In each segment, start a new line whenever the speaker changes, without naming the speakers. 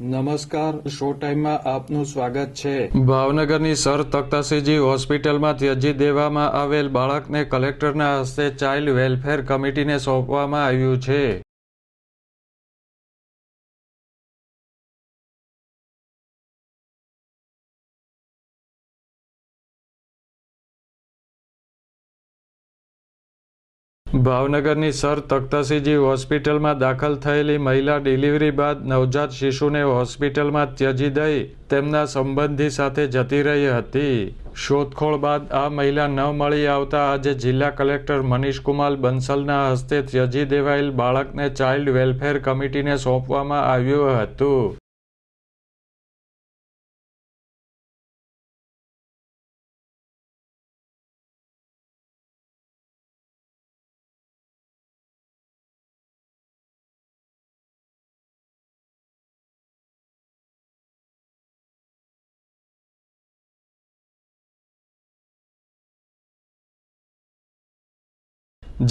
નમસ્કાર, શો ટાઈમમાં આપનું સ્વાગત છે।
ભાવનગરની સર તખ્તાસિંહજી હોસ્પિટલમાં ત્યજી દેવામાં આવેલ બાળકને કલેક્ટરના હસ્તે ચાઇલ્ડ વેલફેર કમિટીને સોંપવામાં આવ્યું છે। ભાવનગરની સર તખ્તાસિંહજી હોસ્પિટલમાં દાખલ થયેલી મહિલા ડિલિવરી બાદ નવજાત શિશુને હોસ્પિટલમાં ત્યજી દઈ તેમના સંબંધી સાથે જતી રહી હતી। શોધખોળ બાદ આ મહિલા ન મળી આવતા આજે જિલ્લા કલેક્ટર મનીષકુમાર બંસલના હસ્તે ત્યજી દેવાયેલ બાળકને ચાઇલ્ડ વેલફેર કમિટીને સોંપવામાં આવ્યું હતું।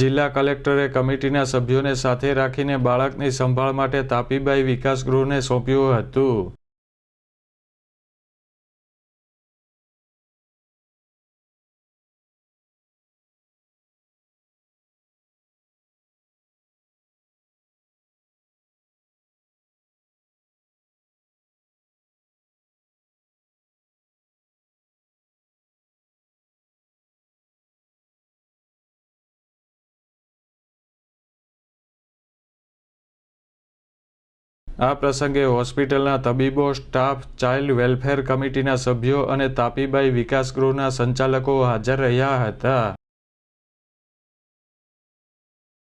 જિલ્લા કલેક્ટરે કમિટીના સભ્યોને સાથે રાખીને બાળકની સંભાળ માટે તાપીબાઈ વિકાસ ગૃહને સોંપ્યું હતું। આ પ્રસંગે હોસ્પિટલના તબીબો, સ્ટાફ, ચાઇલ્ડ વેલફેર કમિટીના સભ્યો અને તાપીબાઈ વિકાસ ગૃહના સંચાલકો હાજર રહ્યા હતા।